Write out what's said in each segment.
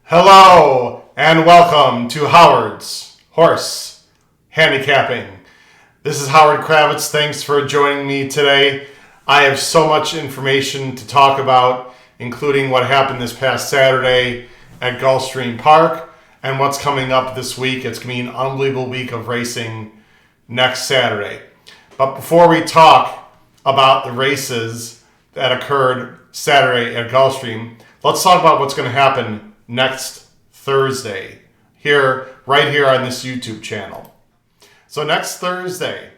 Hello and welcome to Howard's Horse Handicapping. This is Howard Kravitz. Thanks for joining me today. I have so much information to talk about, including what happened this past Saturday at Gulfstream Park and what's coming up this week. It's going to be an unbelievable week of racing next Saturday. But before we talk about the races that occurred Saturday at Gulfstream, let's talk about what's going to happen next Thursday, right here on this YouTube channel. So next Thursday,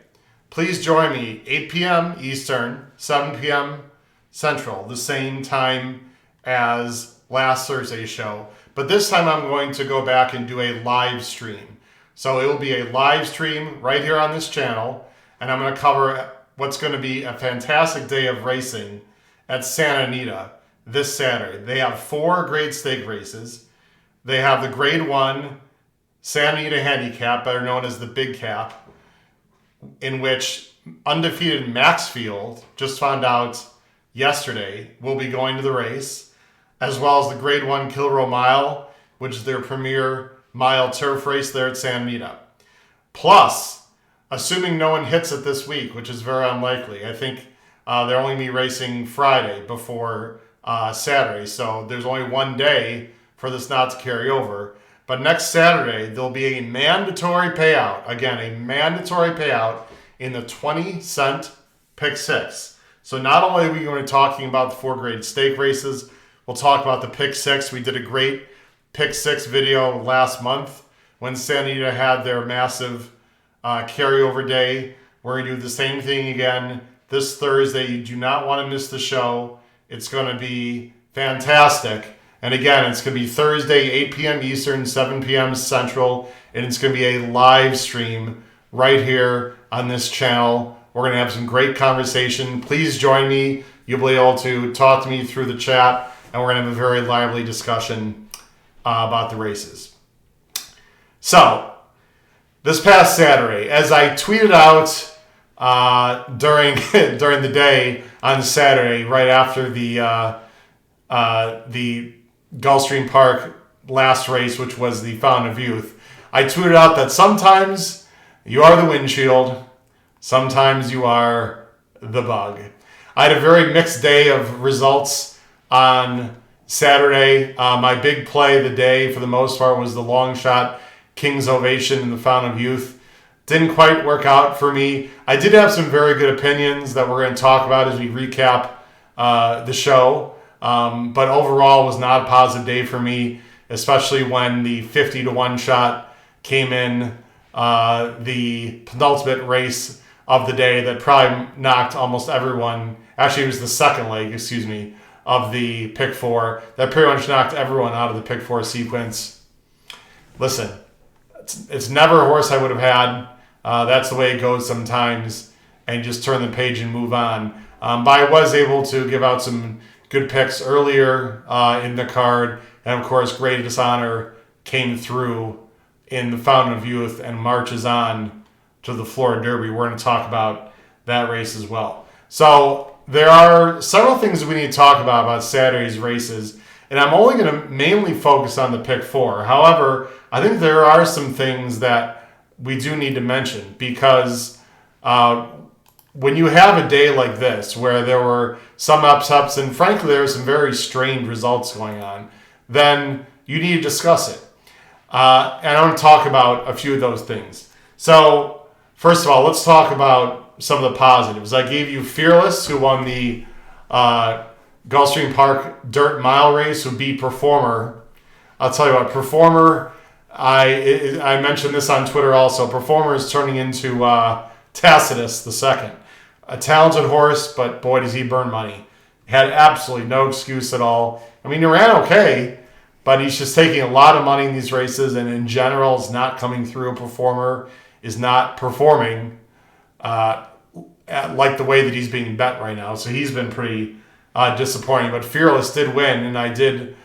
please join me 8 p.m. Eastern, 7 p.m. Central, the same time as last Thursday's show. But this time I'm going to go back and do a live stream. So it will be a live stream right here on this channel, and I'm going to cover what's going to be a fantastic day of racing at Santa Anita this Saturday. They have 4 grade stake races. They have the grade 1 Santa Anita Handicap, better known as the Big Cap, in which undefeated Maxfield, just found out yesterday, will be going to the race, as well as the grade 1 Kilrow Mile, which is their premier mile turf race there at Santa Anita. Plus, assuming no one hits it this week, which is very unlikely, I think they're only going to be racing Friday before Saturday, so there's only one day for this not to carry over. But next Saturday, there'll be a mandatory payout. Again, a mandatory payout in the 20-cent Pick 6. So not only are we going to be talking about the 4 grade stake races, we'll talk about the Pick 6. We did a great Pick 6 video last month when Santa Anita had their massive carryover day. We're going to do the same thing again this Thursday. You do not want to miss the show. It's going to be fantastic. And again, it's going to be Thursday, 8 p.m. Eastern, 7 p.m. Central. And it's going to be a live stream right here on this channel. We're going to have some great conversation. Please join me. You'll be able to talk to me through the chat. And we're going to have a very lively discussion about the races. So, this past Saturday, as I tweeted out during the day on Saturday, right after the Gulfstream Park last race, which was the Fountain of Youth, I tweeted out that sometimes you are the windshield, sometimes you are the bug. I had a very mixed day of results on Saturday. My big play of the day, for the most part, was the long shot King's Ovation in the Fountain of Youth. Didn't quite work out for me. I did have some very good opinions that we're going to talk about as we recap the show. But overall, it was not a positive day for me, especially when the 50-1 shot came in the penultimate race of the day that probably knocked almost everyone. Actually, it was the second leg, of the Pick 4. That pretty much knocked everyone out of the Pick 4 sequence. Listen, it's never a horse I would have had. That's the way it goes sometimes, and just turn the page and move on. But I was able to give out some good picks earlier in the card, and of course, Great Dishonor came through in the Fountain of Youth and marches on to the Florida Derby. We're going to talk about that race as well. So there are several things that we need to talk about Saturday's races, and I'm only going to mainly focus on the Pick 4. However, I think there are some things that we do need to mention, because when you have a day like this where there were some upsets and frankly there were some very strained results going on, then you need to discuss it. And I want to talk about a few of those things. So first of all, let's talk about some of the positives. I gave you Fearless, who won the Gulfstream Park Dirt Mile race, who beat Performer. I'll tell you what, Performer, I mentioned this on Twitter also. Performer is turning into Tacitus II. A talented horse, but boy, does he burn money. Had absolutely no excuse at all. I mean, he ran okay, but he's just taking a lot of money in these races, and in general is not coming through. A Performer is not performing like the way that he's being bet right now. So he's been pretty disappointing. But Fearless did win, and I did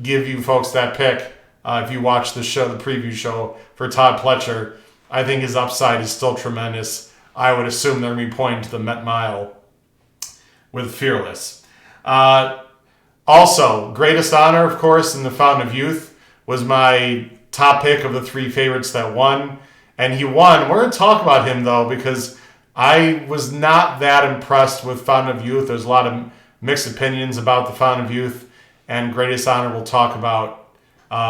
give you folks that pick. If you watch the show, the preview show for Todd Pletcher, I think his upside is still tremendous. I would assume they're going to be pointing to the Met Mile with Fearless. Also, Greatest Honor, of course, in the Fountain of Youth was my top pick of the three favorites that won. And he won. We're going to talk about him, though, because I was not that impressed with Fountain of Youth. There's a lot of mixed opinions about the Fountain of Youth, and Greatest Honor will talk about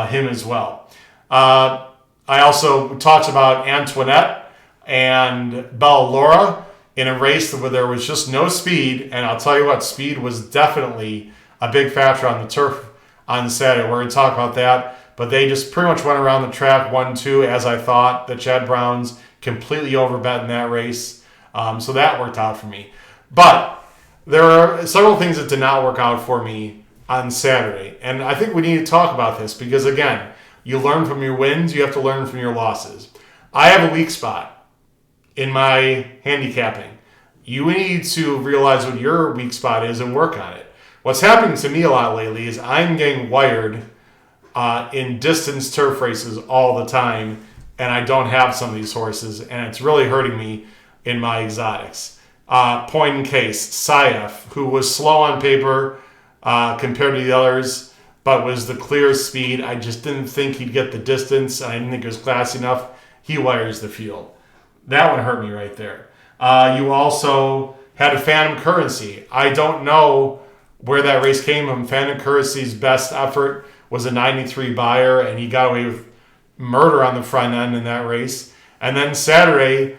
him as well. I also talked about Antoinette and Bella Laura in a race where there was just no speed, and I'll tell you what, speed was definitely a big factor on the turf on Saturday. We're going to talk about that, but they just pretty much went around the track 1-2 as I thought. The Chad Browns completely overbet in that race, so that worked out for me. But there are several things that did not work out for me on Saturday, and I think we need to talk about this because, again, you learn from your wins, you have to learn from your losses. I have a weak spot in my handicapping. You need to realize what your weak spot is and work on it. What's happening to me a lot lately is I'm getting wired in distance turf races all the time, and I don't have some of these horses, and it's really hurting me in my exotics. Point in case, Saif, who was slow on paper compared to the others, but was the clearest speed. I just didn't think he'd get the distance. I didn't think it was classy enough. He wires the field. That one hurt me right there. You also had a Phantom Currency. I don't know where that race came from. Phantom Currency's best effort was a 93 buyer, and he got away with murder on the front end in that race. And then Saturday,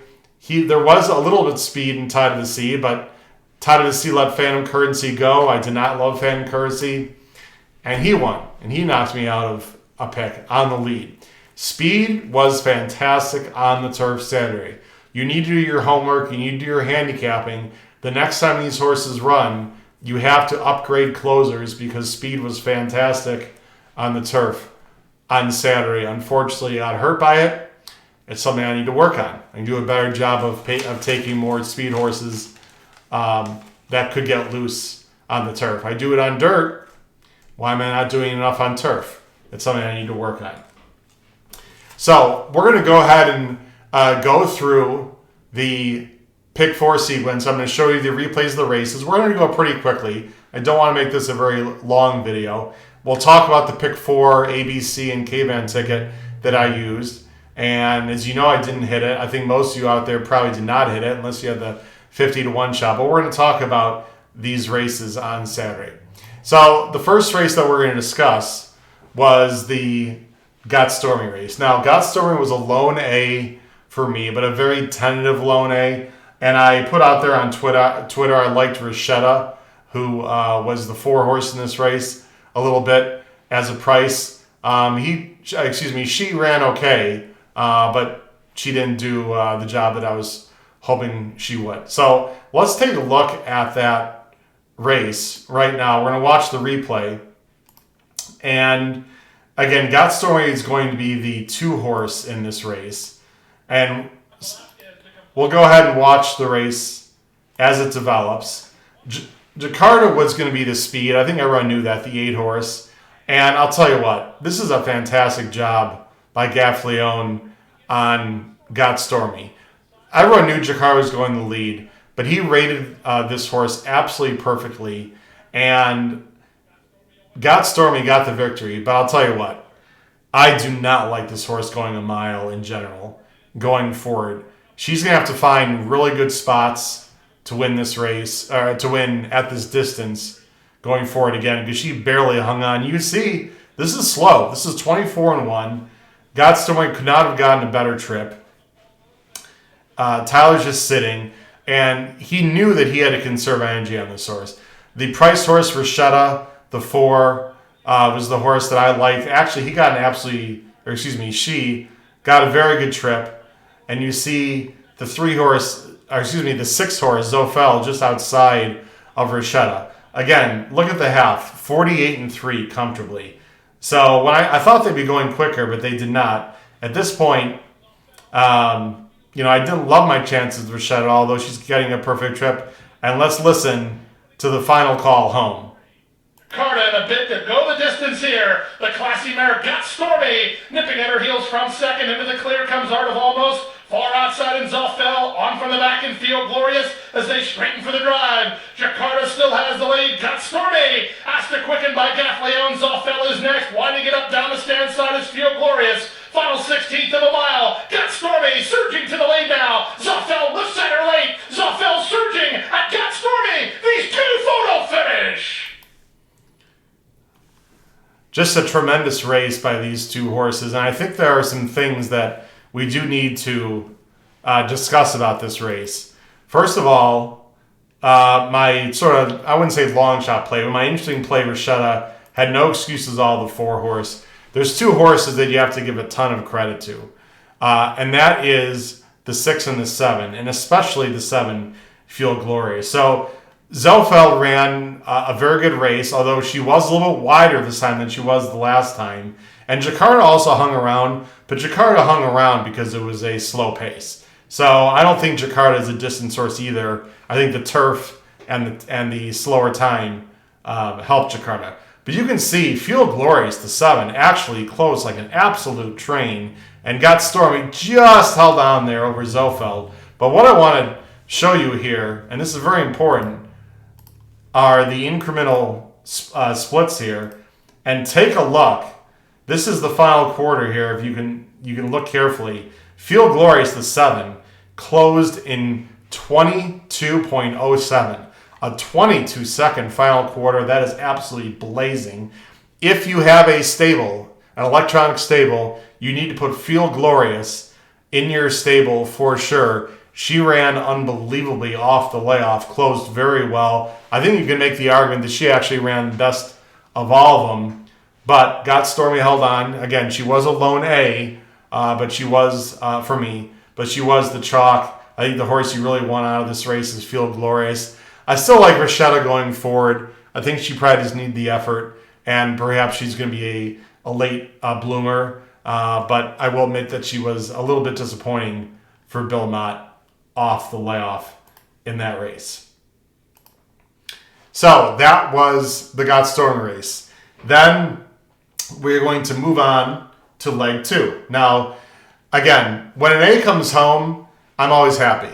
there was a little bit of speed in Tide of the Sea, but Tide of the Sea let Phantom Currency go. I did not love Phantom Currency. And he won, and he knocked me out of a pick on the lead. Speed was fantastic on the turf Saturday. You need to do your homework. You need to do your handicapping. The next time these horses run, you have to upgrade closers because speed was fantastic on the turf on Saturday. Unfortunately, I got hurt by it. It's something I need to work on. I can do a better job of taking more speed horses that could get loose on the turf. I do it on dirt. Why am I not doing enough on turf? It's something I need to work on. So we're going to go ahead and go through the pick four sequence. I'm going to show you the replays of the races. We're going to go pretty quickly. I don't want to make this a very long video. We'll talk about the pick four ABC and K-Van ticket that I used. And as you know, I didn't hit it. I think most of you out there probably did not hit it unless you had the 50-1 shot. But we're going to talk about these races on Saturday. So the first race that we're going to discuss was the Got Stormy race. Now, Got Stormy was a lone A for me, but a very tentative lone A. And I put out there on Twitter I liked Rashetta, who was the 4-horse in this race, a little bit as a price. She ran okay, but she didn't do the job that I was hoping she would. So let's take a look at that race right now. We're going to watch the replay. And again, Got Stormy is going to be the 2-horse in this race. And we'll go ahead and watch the race as it develops. Jakarta was going to be the speed. I think everyone knew that, the 8-horse. And I'll tell you what, this is a fantastic job by Gaffleone on Got Stormy. Everyone knew Jakarta was going to lead, but he rated this horse absolutely perfectly, and Got Stormy got the victory. But I'll tell you what, I do not like this horse going a mile in general, going forward. She's going to have to find really good spots to win this race, or to win at this distance going forward again, because she barely hung on. You see, this is slow. This is 24-1. Got Stormy could not have gotten a better trip. Tyler's just sitting. And he knew that he had to conserve energy on this horse. The price horse, Rashetta, the 4, was the horse that I liked. Actually, she got a very good trip. And you see the 6-horse, Zofel, just outside of Rashetta. Again, look at the half, 48-3 comfortably. So when I thought they'd be going quicker, but they did not. At this point, I didn't love my chances with Rashetta, although she's getting a perfect trip. And let's listen to the final call home. Carter and a bit to go the distance here. The classy mare Got Stormy nipping at her heels from second. Into the clear comes Art of Almost. Far outside and Zofel on from the back and Feel Glorious as they straighten for the drive. Jakarta still has the lead. Got Stormy has to quickened by Gaffleon. Zoffel is next. Winding it up down the stand side is Feel Glorious. Final 16th of a mile. Got Stormy surging to the lead now. Zoffel lifts at her late. Zoffel surging at Got Stormy. These two photo finish. Just a tremendous race by these two horses. And I think there are some things that we do need to discuss about this race. First of all, my sort of, I wouldn't say long shot play, but my interesting play, Rashetta, had no excuses all the 4-horse. There's 2 horses that you have to give a ton of credit to. And that is the 6 and the 7, and especially the 7, Feel Glorious. So Zoffel ran a very good race, although she was a little bit wider this time than she was the last time. And Jakarta also hung around, but Jakarta hung around because it was a slow pace. So I don't think Jakarta is a distance horse either. I think the turf and the slower time helped Jakarta. But you can see Feel Glorious, the 7, actually closed like an absolute train and Got Stormy just held on there over Zoffel. But what I want to show you here, and this is very important, are the incremental splits here. And take a look. This is the final quarter here. If you can look carefully. Feel Glorious, the 7, closed in 22.07. A 22-second final quarter. That is absolutely blazing. If you have a stable, an electronic stable, you need to put Feel Glorious in your stable for sure. She ran unbelievably off the layoff, closed very well. I think you can make the argument that she actually ran best of all of them, but Got Stormy held on. Again, she was a lone A, but she was, for me, but she was the chalk. I think the horse you really want out of this race is Feel Glorious. I still like Rashetta going forward. I think she probably just needs the effort, and perhaps she's going to be a late bloomer. But I will admit that she was a little bit disappointing for Bill Mott off the layoff in that race. So that was the Got Stormy race. Then we're going to move on to leg 2. Now, again, when an A comes home, I'm always happy.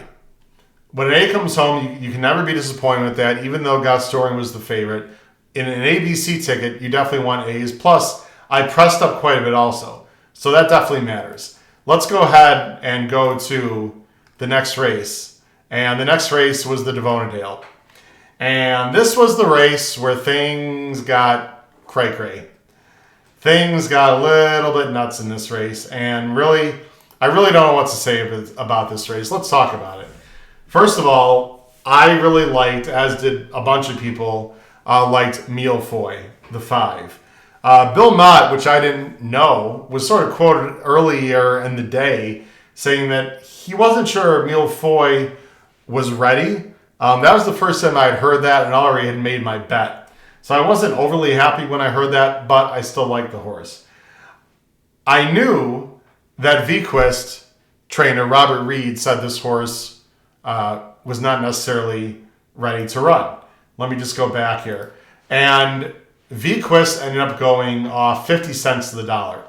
When an A comes home, you can never be disappointed with that, even though Got Stormy was the favorite. In an ABC ticket, you definitely want A's. Plus, I pressed up quite a bit also. So that definitely matters. Let's go ahead and go to the next race. And the next race was the Devonadale. And this was the race where things got cray-cray. Things got a little bit nuts in this race. And really, I really don't know what to say about this race. Let's talk about it. First of all, I really liked, as did a bunch of people, liked Mille Foy, the 5. Bill Mott, which I didn't know, was sort of quoted earlier in the day saying that he wasn't sure Mille Foy was ready. That was the first time I had heard that, and I already had made my bet. So I wasn't overly happy when I heard that, but I still liked the horse. I knew that Vequist trainer Robert Reed said this horse was not necessarily ready to run. Let me just go back here. And Vequist ended up going off 50 cents to the dollar.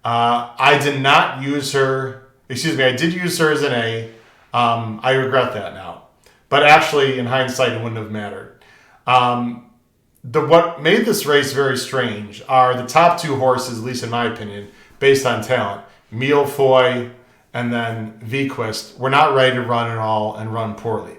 I did not use her. I did use her as an A. I regret that now. But actually, in hindsight, it wouldn't have mattered. What made this race very strange are the top 2 horses, at least in my opinion, based on talent. Mille Foy and then Vequist were not ready to run at all and run poorly.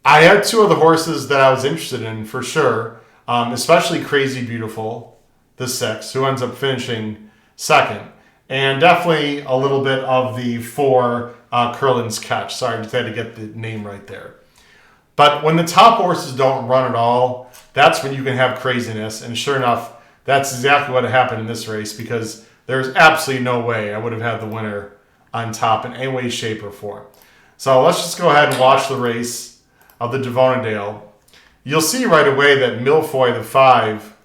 I had 2 of the horses that I was interested in for sure, especially Crazy Beautiful, the 6, who ends up finishing second. And definitely a little bit of the 4, Curlin's Catch. Sorry, I just had to get the name right there. But when the top horses don't run at all, that's when you can have craziness. And sure enough, that's exactly what happened in this race, because there's absolutely no way I would have had the winner on top in any way, shape, or form. So let's just go ahead and watch the race of the Devonadale. You'll see right away that Mille Foy, the 5,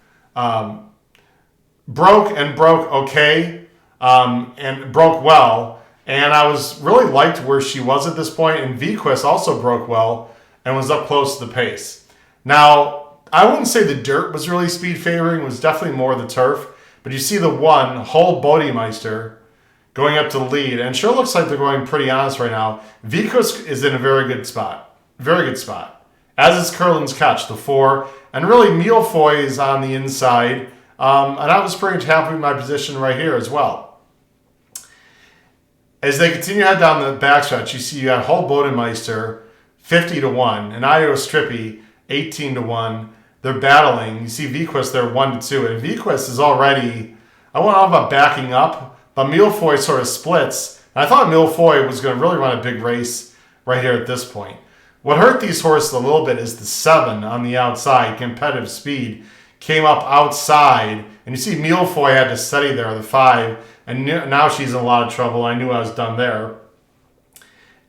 broke okay, and broke well. And I was really liked where she was at this point. And Vequist also broke well and was up close to the pace. Now, I wouldn't say the dirt was really speed favoring. It was definitely more the turf. But you see the 1, Hull Bodemeister, going up to the lead. And it sure looks like they're going pretty honest right now. Vequist is in a very good spot. Very good spot. As is Curlin's Catch, the 4. And really, Milfoy is on the inside. And I was pretty happy with my position right here as well. As they continue to head down the backstretch, you see you got Hull Bodemeister 50-1 and Io Strippi 18-1. They're battling. You see Vequist there 1-2. And Vequist is already, I don't know about backing up, but Milfoy sort of splits. And I thought Milfoy was going to really run a big race right here at this point. What hurt these horses a little bit is the 7 on the outside, competitive speed, came up outside. And you see Milfoy had to steady there, the 5. And now she's in a lot of trouble. I knew I was done there.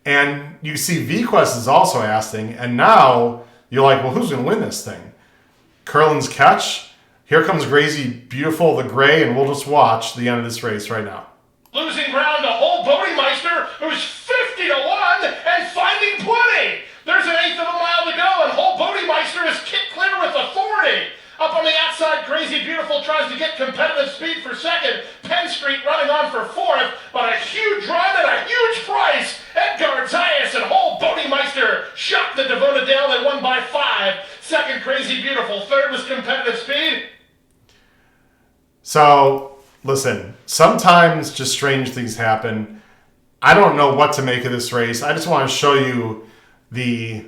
And you see Vequist is also asking. And now you're like, well, who's going to win this thing? Curlin's Catch. Here comes Crazy Beautiful, the gray. And we'll just watch the end of this race right now. Losing ground to Hull Bodemeister, who's 50-1 and finding plenty. There's an eighth of a mile to go, and Hull Bodemeister is kicked clear with authority. Up on the outside, Crazy Beautiful tries to get competitive speed for second. Penn Street running on for fourth, but a huge run at a huge price. Edgar Zayas and Hull Bodemeister shot the Devona Dale. They won by 5. Second, Crazy Beautiful. Third was competitive speed. So, listen, sometimes just strange things happen. I don't know what to make of this race. I just want to show you the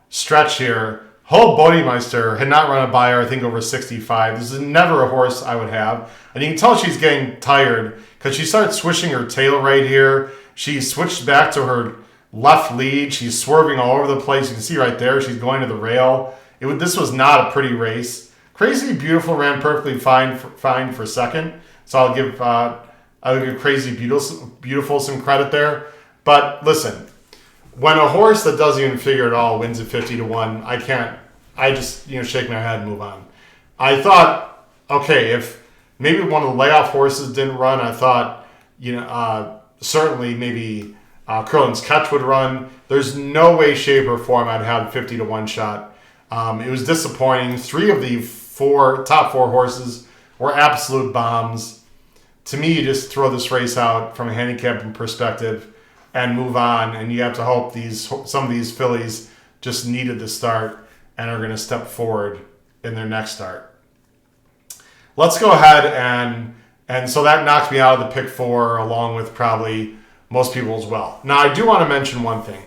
stretch here. Hull Bodemeister had not run a buyer, I think, over 65. This is never a horse I would have. And you can tell she's getting tired because she started swishing her tail right here. She switched back to her left lead. She's swerving all over the place. You can see right there, she's going to the rail. This was not a pretty race. Crazy Beautiful ran perfectly fine for second. So I'll give Crazy Beautiful some credit there. But listen, when a horse that doesn't even figure it all wins at 50-1, I just shake my head and move on. I thought, okay, if maybe one of the layoff horses didn't run, I thought, certainly maybe Curlin's Catch would run. There's no way, shape, or form I'd have a 50-1 shot. It was disappointing. 3 of the top 4 horses were absolute bombs. To me, you just throw this race out from a handicapping perspective and move on, and you have to hope some of these fillies just needed the start and are going to step forward in their next start. Let's go ahead and so that knocked me out of the pick 4 along with probably most people as well. Now, I do want to mention one thing.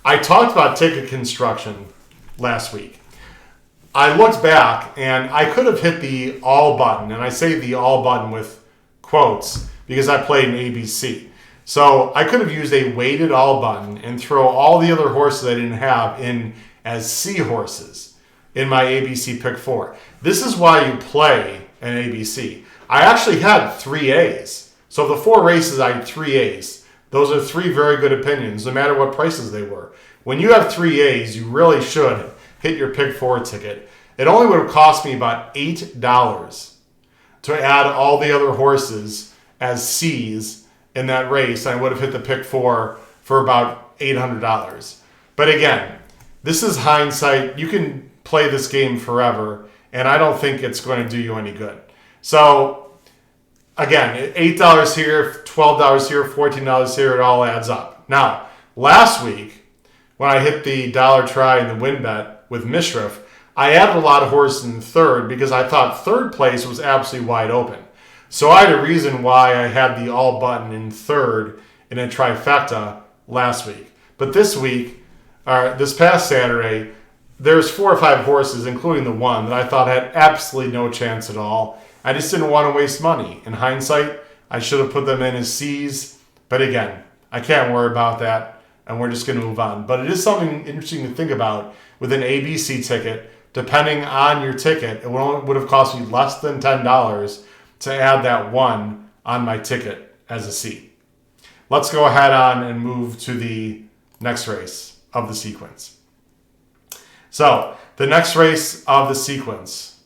I talked about ticket construction last week. I looked back and I could have hit the all button, and I say the all button with quotes because I played in ABC. So I could have used a weighted all button and throw all the other horses I didn't have in as C horses in my ABC pick 4. This is why you play an ABC. I actually had 3 A's. So of the 4 races, I had 3 A's. Those are 3 very good opinions, no matter what prices they were. When you have 3 A's, you really should hit your pick 4 ticket. It only would have cost me about $8 to add all the other horses as C's in that race. I would have hit the pick 4 for about $800. But again, this is hindsight. You can play this game forever, and I don't think it's going to do you any good. So again, $8 here, $12 here, $14 here, it all adds up. Now, last week, when I hit the dollar try and the win bet with Mishriff, I added a lot of horses in third because I thought third place was absolutely wide open. So I had a reason why I had the all button in third in a trifecta last week. But this week, this past Saturday, there's 4 or 5 horses, including the one that I thought had absolutely no chance at all. I just didn't want to waste money. In hindsight, I should have put them in as C's. But again, I can't worry about that, and we're just going to move on. But it is something interesting to think about with an ABC ticket. Depending on your ticket, it would have cost me less than $10 to add that 1 on my ticket as a C. Let's go ahead on and move to the next race of the sequence. So, the next race of the sequence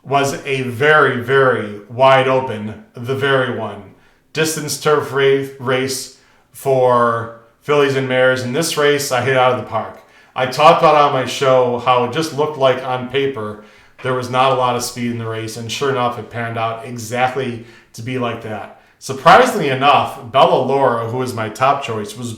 was a very, very wide open, the very one, distance turf race for fillies and mares. In this race, I hit out of the park. I talked about on my show how it just looked like on paper there was not a lot of speed in the race, and sure enough, it panned out exactly to be like that. Surprisingly enough, Bella Laura, who was my top choice, was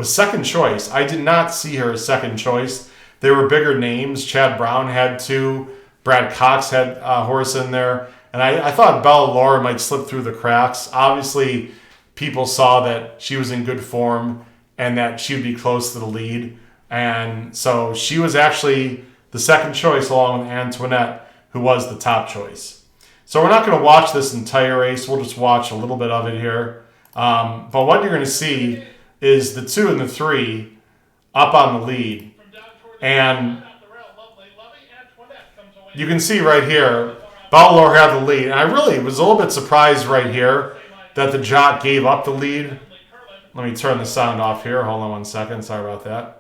second choice. I did not see her as second choice. They were bigger names. Chad Brown had two. Brad Cox had a horse in there. And I thought Bella Laura might slip through the cracks. Obviously, people saw that she was in good form and that she would be close to the lead. And so she was actually the second choice along with Antoinette, who was the top choice. So we're not going to watch this entire race. We'll just watch a little bit of it here. But what you're going to see is the 2 and the 3 up on the lead. And you can see right here, Bella Laura had the lead. And I really was a little bit surprised right here that the jock gave up the lead. Let me turn the sound off here. Hold on one second. Sorry about that.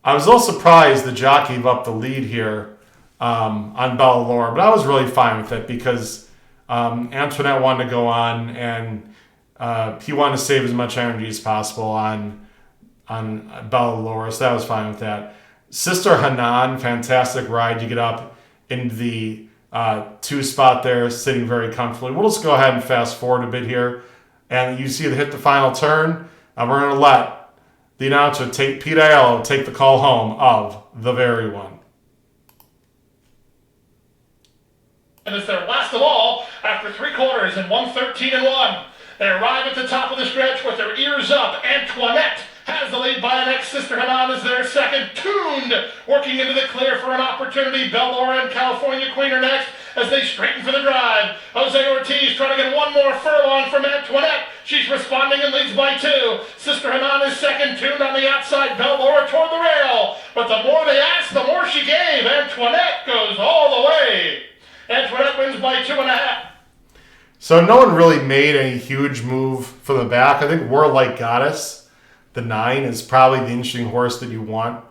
I was a little surprised the jock gave up the lead here on Bella Laura, but I was really fine with it because Antoinette wanted to go on and he wanted to save as much energy as possible on Bella Laura, so that was fine with that. Sister Hanan, fantastic ride. You get up into the 2 spot there, sitting very comfortably. We'll just go ahead and fast forward a bit here. And you see the hit the final turn. We're going to let the announcer, Pete Aiello, take the call home of the very one. And it's their last of all after 3 quarters and 1:13-1. They arrive at the top of the stretch with their ears up. Antoinette has the lead by an X. Sister Hanan is their second. Tuned, working into the clear for an opportunity. Bella Laura and California Queen are next as they straighten for the drive. Jose Ortiz trying to get one more furlong from Antoinette. She's responding and leads by 2. Sister Hanan is second. Tuned on the outside. Bella Laura toward the rail. But the more they asked, the more she gave. Antoinette goes all the way. Antoinette wins by 2.5. So no one really made any huge move from the back. I think War Like Goddess, the 9, is probably the interesting horse that you want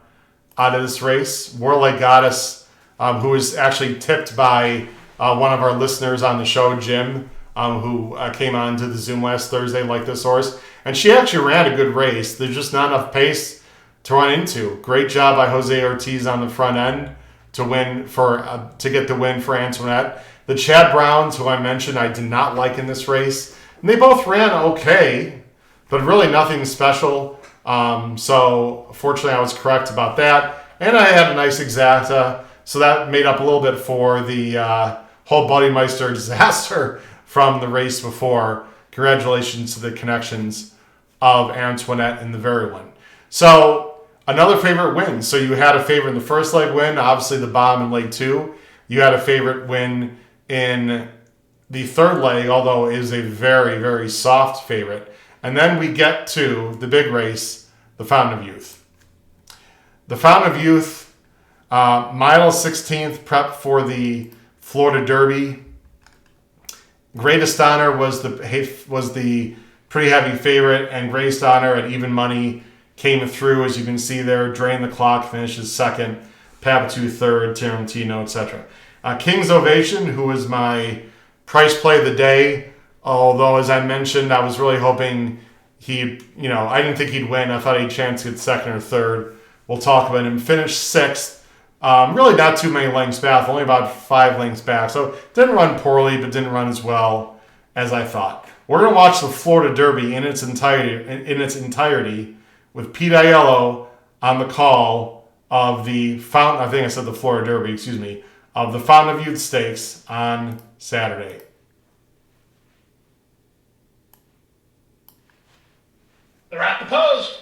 out of this race. War Like Goddess, who was actually tipped by one of our listeners on the show, Jim, who came on to the Zoom last Thursday, like this horse. And she actually ran a good race. There's just not enough pace to run into. Great job by Jose Ortiz on the front end to win to get the win for Antoinette. The Chad Browns, who I mentioned, I did not like in this race. And they both ran okay, but really nothing special. So fortunately, I was correct about that. And I had a nice exacta, so that made up a little bit for the whole Bodymeister disaster from the race before. Congratulations to the connections of Antoinette in the very one. So another favorite win. So you had a favorite in the first leg win, obviously the bomb in leg 2. You had a favorite win in the third leg, although it is a very, very soft favorite. And then we get to the big race, the Fountain of Youth. The Fountain of Youth, mile 16th prep for the Florida Derby. Greatest Honor was the pretty heavy favorite, and Greatest Honor at even money came through, as you can see there. Drain the Clock finishes second, Papatu third, Tarantino, etc. King's Ovation, who was my price play of the day, although as I mentioned, I was really hoping I didn't think he'd win. I thought he'd chance to get second or third. We'll talk about him. Finished 6th. Really not too many lengths back, only about 5 lengths back. So didn't run poorly, but didn't run as well as I thought. We're going to watch the Florida Derby in its entirety with Pete Aiello on the call of the Fountain. I think I said the Florida Derby. Excuse me. Of the Fountain of Youth Stakes on Saturday. They're at the post.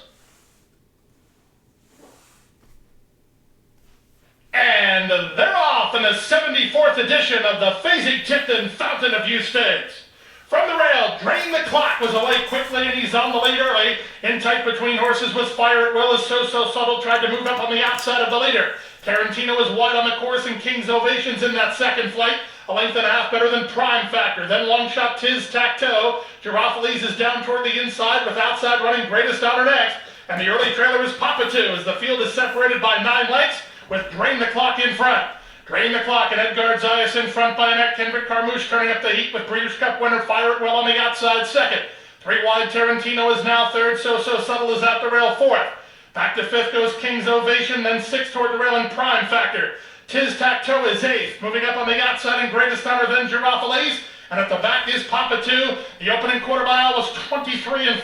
And they're off in the 74th edition of the Fasig-Tipton Fountain of Youth Stakes. From the rail, Drain the Clock was away quickly, and he's on the lead early. In tight between horses with Fire at Will as So Subtle tried to move up on the outside of the leader. Tarantino is wide on the course, and King's Ovation's in that second flight. A length and a half better than Prime Factor. Then long shot Tiz Tacto. Girafales is down toward the inside with outside running Greatest Honor next. And the early trailer is Papatu as the field is separated by 9 lengths with Drain the Clock in front. Drain the Clock and Edgar Zayas in front by Annette Kendrick Carmouche turning up the heat with Breeders' Cup winner Fire at Will on the outside second. 3 wide Tarantino is now third. So Subtle is at the rail fourth. Back to 5th goes King's Ovation, then 6th toward the rail in Prime Factor. Tiz Tacto is 8th, moving up on the outside in Greatest Honor, then Girafales. And at the back is Papa 2. The opening quarter mile was 23-4.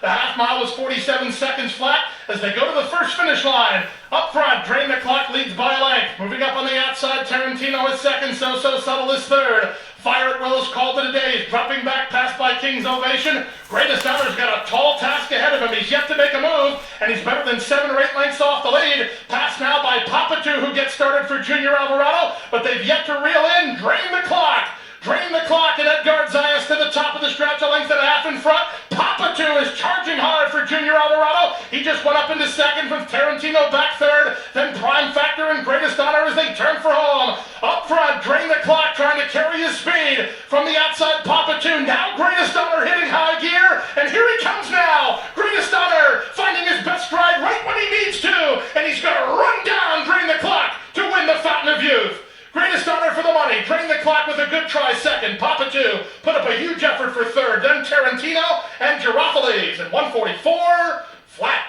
The half mile was 47 seconds flat as they go to the first finish line. Up front, Drain the Clock leads by a length. Moving up on the outside, Tarantino is second. So Subtle is third. Fire at Will is called to the days. Dropping back, passed by King's Ovation. Greatest Honor's got a tall task ahead of him. He's yet to make a move, and he's better than 7 or 8 lengths off the lead. Passed now by Papa 2, who gets started for Junior Alvarado, but they've yet to reel in Drain the Clock. Drain the Clock and Edgar Zayas to the top of the stretch, a length and a half in front. Papa 2 is charging hard for Junior Alvarado. He just went up into second with Tarantino back third. Then Prime Factor and Greatest Honor as they turn for home. Up front, Drain the Clock trying to carry his speed. From the outside, Papa 2. Now Greatest Honor hitting high gear. And here he comes now. Greatest Honor finding his best stride right when he needs to. And he's going to run down Drain the Clock to win the Fountain of Youth. Greatest Honor for the money. Drain the Clock with a good try second. Papa 2 put up a huge effort for third. Then Tarantino and Girafales at 144 flat.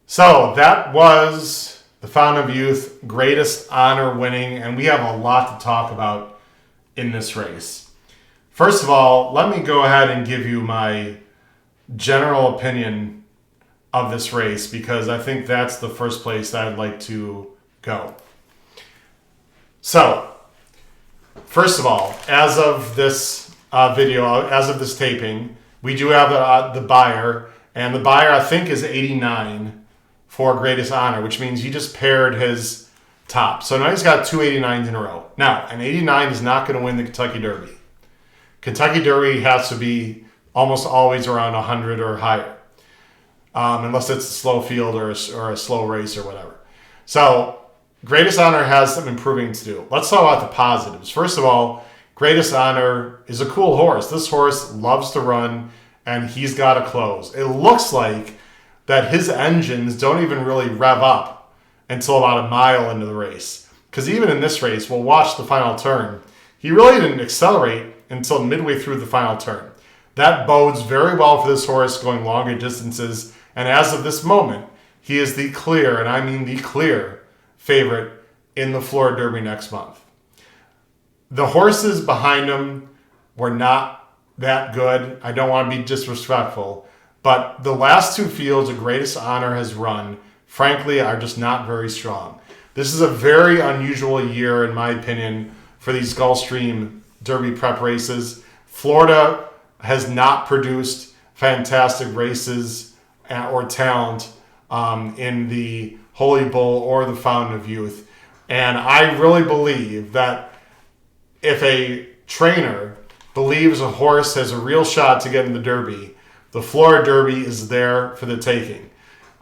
So that was the Fountain of Youth, Greatest Honor winning, and we have a lot to talk about in this race. First of all, let me go ahead and give you my general opinion of this race because I think that's the first place that I'd like to go. So, first of all, as of this video, as of this taping, we do have the buyer, and the buyer I think is 89 for Greatest Honor, which means he just paired his top. So now he's got 2 89s in a row. Now, an 89 is not going to win the Kentucky Derby. Kentucky Derby has to be almost always around 100 or higher, unless it's a slow field or a slow race or whatever. So, Greatest Honor has some improving to do. Let's talk about the positives. First of all, Greatest Honor is a cool horse. This horse loves to run, and he's got a close. It looks like that his engines don't even really rev up until about a mile into the race. Because even in this race, we'll watch the final turn. He really didn't accelerate until midway through the final turn. That bodes very well for this horse going longer distances. And as of this moment, he is the clear, and I mean the clear, favorite in the Florida Derby next month. The horses behind him were not that good. I don't want to be disrespectful, but the last 2 fields of Greatest Honor has run, frankly, are just not very strong. This is a very unusual year, in my opinion, for these Gulfstream Derby prep races. Florida has not produced fantastic races or talent in the Holy Bull or the Fountain of Youth. And I really believe that if a trainer believes a horse has a real shot to get in the Derby, the Florida Derby is there for the taking.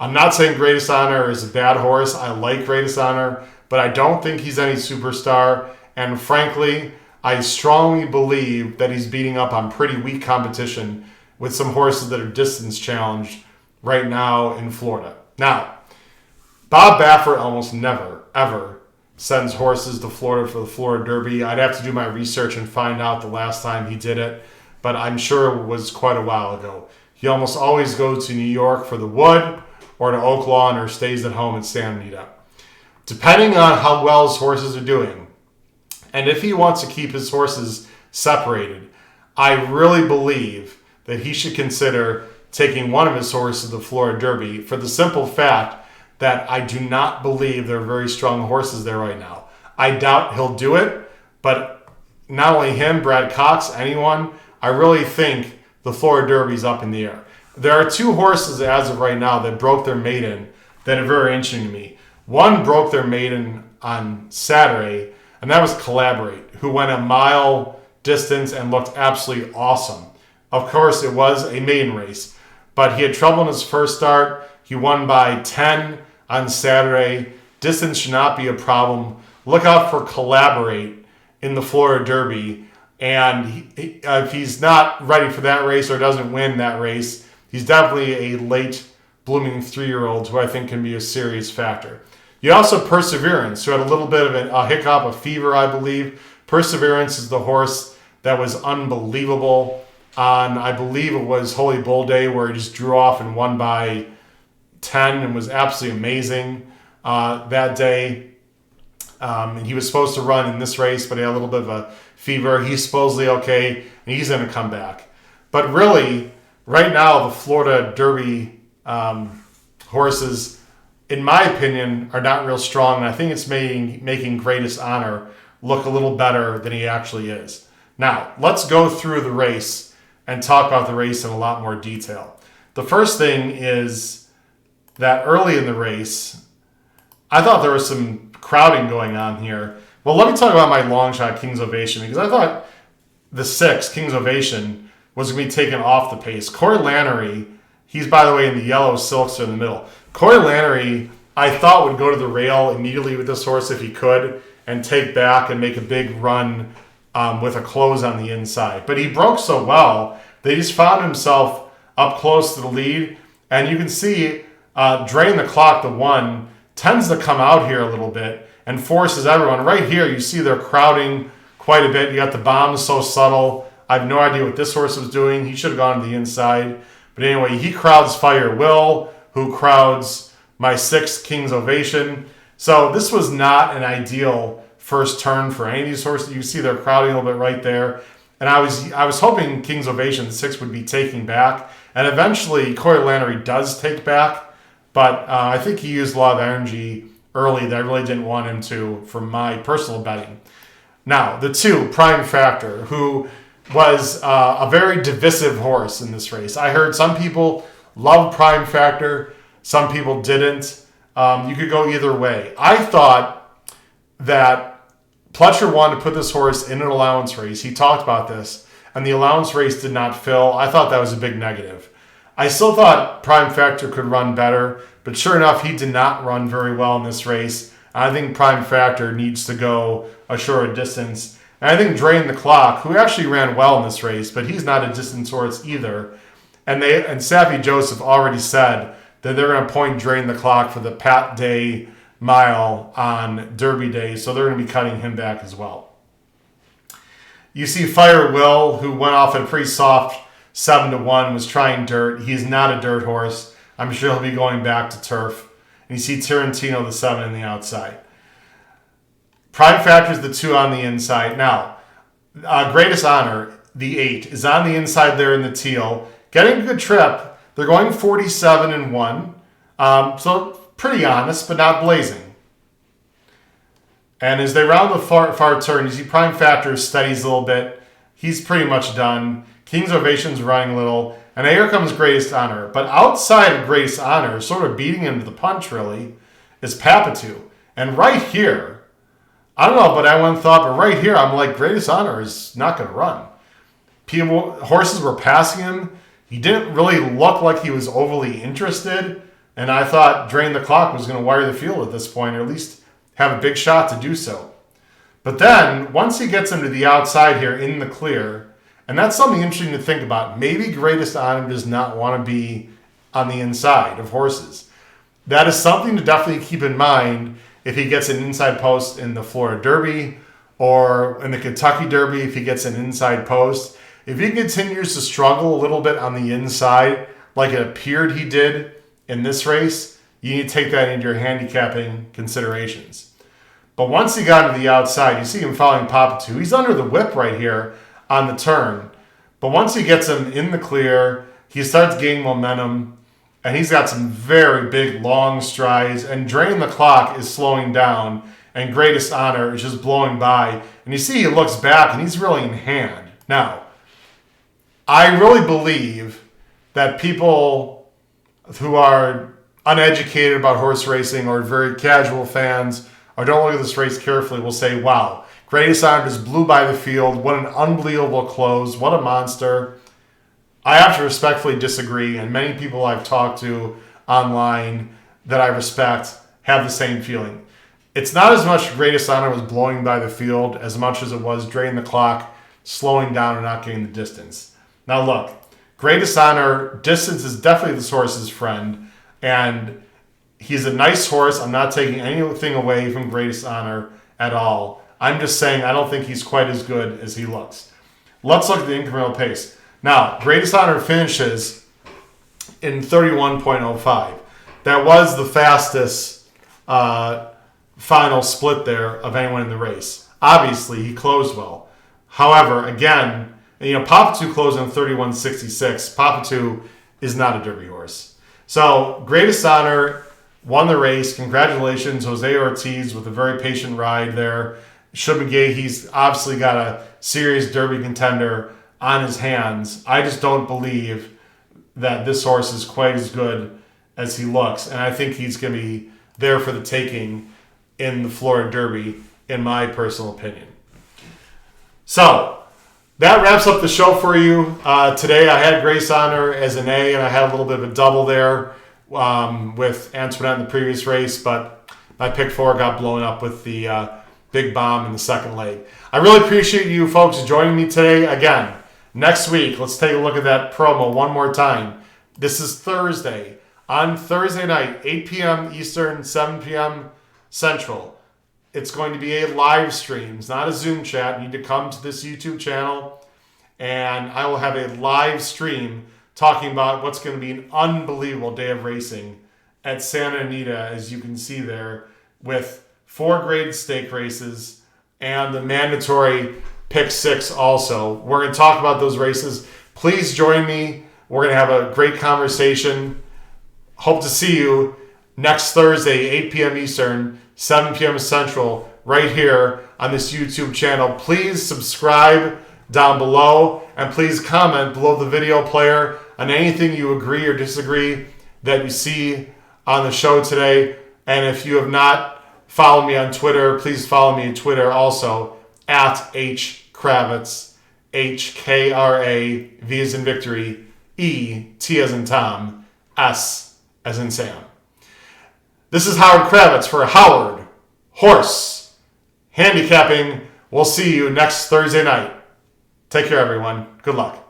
I'm not saying Greatest Honor is a bad horse. I like Greatest Honor, but I don't think he's any superstar. And frankly, I strongly believe that he's beating up on pretty weak competition with some horses that are distance challenged right now in Florida. Now, Bob Baffert almost never, ever sends horses to Florida for the Florida Derby. I'd have to do my research and find out the last time he did it, but I'm sure it was quite a while ago. He almost always goes to New York for the Wood or to Oaklawn or stays at home in Santa Anita. Depending on how well his horses are doing, and if he wants to keep his horses separated, I really believe that he should consider taking one of his horses to the Florida Derby for the simple fact that I do not believe there are very strong horses there right now. I doubt he'll do it, but not only him, Brad Cox, anyone, I really think the Florida Derby's up in the air. There are 2 horses as of right now that broke their maiden that are very interesting to me. One broke their maiden on Saturday, and that was Collaborate, who went a mile distance and looked absolutely awesome. Of course, it was a maiden race, but he had trouble in his first start. He won by 10 on Saturday. Distance should not be a problem. Look out for Collaborate in the Florida Derby. And if he's not ready for that race or doesn't win that race, he's definitely a late blooming 3-year-old who I think can be a serious factor. You also Perseverance, who had a little bit of a hiccup, a fever, I believe. Perseverance is the horse that was unbelievable on, I believe it was Holy Bull Day, where he just drew off and won by 10 and was absolutely amazing that day. And he was supposed to run in this race, but he had a little bit of a fever. He's supposedly okay, and he's going to come back. But really, right now, the Florida Derby horses, in my opinion, are not real strong. And I think it's making Greatest Honor look a little better than he actually is. Now, let's go through the race and talk about the race in a lot more detail. The first thing is that early in the race, I thought there was some crowding going on here. Well, let me talk about my long shot, King's Ovation, because I thought the 6, King's Ovation, was going to be taken off the pace. Corey Lanerie, he's, by the way, in the yellow silks in the middle. Corey Lanerie, I thought, would go to the rail immediately with this horse if he could and take back and make a big run with a close on the inside. But he broke so well, they just found himself up close to the lead. And you can see Drain the Clock, the 1, tends to come out here a little bit and forces everyone. Right here, you see they're crowding quite a bit. You got the bombs so subtle. I have no idea what this horse was doing. He should have gone to the inside. But anyway, he crowds Fire Will, who crowds my 6, King's Ovation. So this was not an ideal first turn for any of these horses. You see they're crowding a little bit right there. And I was hoping King's Ovation, the 6, would be taking back. And eventually, Corey Lanerie does take back. But I think he used a lot of energy early that I really didn't want him to for my personal betting. Now, the 2, Prime Factor, who was a very divisive horse in this race. I heard some people love Prime Factor, some people didn't. You could go either way. I thought that Pletcher wanted to put this horse in an allowance race. He talked about this, and the allowance race did not fill. I thought that was a big negative. I still thought Prime Factor could run better, but sure enough, he did not run very well in this race. I think Prime Factor needs to go a shorter distance. And I think Drain the Clock, who actually ran well in this race, but he's not a distance horse either. And Saffie Joseph already said that they're going to point Drain the Clock for the Pat Day Mile on Derby Day, so they're going to be cutting him back as well. You see Fire Will, who went off at a pretty soft 7-1, was trying dirt. He's not a dirt horse. I'm sure he'll be going back to turf. And you see Tarantino, the 7, on the outside. Prime Factor's the 2 on the inside. Now, Greatest Honor, the 8, is on the inside there in the teal. Getting a good trip. They're going 47-1. So pretty honest, but not blazing. And as they round the far turn, you see Prime Factor steadies a little bit. He's pretty much done. King's Ovation's running a little. And here comes Greatest Honor. But outside of Greatest Honor, sort of beating him to the punch, really, is Papatu. And right here, I don't know, but I went and thought, but right here, I'm like, Greatest Honor is not going to run. Horses were passing him. He didn't really look like he was overly interested. And I thought Drain the Clock was going to wire the field at this point, or at least have a big shot to do so. But then, once he gets him to the outside here in the clear, and that's something interesting to think about. Maybe Greatest Honor does not want to be on the inside of horses. That is something to definitely keep in mind if he gets an inside post in the Florida Derby or in the Kentucky Derby if he gets an inside post. If he continues to struggle a little bit on the inside, like it appeared he did in this race, you need to take that into your handicapping considerations. But once he got to the outside, you see him following Papatu. He's under the whip right here on the turn. But once he gets him in the clear, he starts gaining momentum, and he's got some very big, long strides, and Drain the Clock is slowing down, and Greatest Honor is just blowing by. And you see he looks back, and he's really in hand. Now, I really believe that people who are uneducated about horse racing or very casual fans or don't look at this race carefully will say, wow, Greatest Honor just blew by the field. What an unbelievable close. What a monster. I have to respectfully disagree, and many people I've talked to online that I respect have the same feeling. It's not as much Greatest Honor was blowing by the field as much as it was Drain the Clock, slowing down and not getting the distance. Now look, Greatest Honor, distance is definitely this horse's friend, and he's a nice horse. I'm not taking anything away from Greatest Honor at all. I'm just saying I don't think he's quite as good as he looks. Let's look at the incremental pace. Now, Greatest Honor finishes in 31.05. That was the fastest final split there of anyone in the race. Obviously, he closed well. However, again, Papatu closed on 31.66. Papatu is not a Derby horse. So, greatest honor, won the race. Congratulations, Jose Ortiz, with a very patient ride there. Shubigay, he's obviously got a serious Derby contender on his hands. I just don't believe that this horse is quite as good as he looks. And I think he's going to be there for the taking in the Florida Derby, in my personal opinion. So, that wraps up the show for you. Today I had Grace Honor as an A, and I had a little bit of a double there with Antoinette in the previous race, but my pick 4 got blown up with the big bomb in the second leg. I really appreciate you folks joining me today. Again, next week, let's take a look at that promo one more time. This is Thursday. On Thursday night, 8 p.m. Eastern, 7 p.m. Central. It's going to be a live stream. It's not a Zoom chat. You need to come to this YouTube channel, and I will have a live stream talking about what's going to be an unbelievable day of racing at Santa Anita, as you can see there, with 4 graded stake races and the mandatory pick 6 also. We're going to talk about those races. Please join me. We're going to have a great conversation. Hope to see you next Thursday, 8 p.m. Eastern, 7 p.m. Central, right here on this YouTube channel. Please subscribe down below, and please comment below the video player on anything you agree or disagree that you see on the show today. And if you have not followed me on Twitter, please follow me on Twitter also, at HKravitz, HKRA, V as in victory, E, T as in Tom, S as in Sam. This is Howard Kravitz for Howard Horse Handicapping. We'll see you next Thursday night. Take care, everyone. Good luck.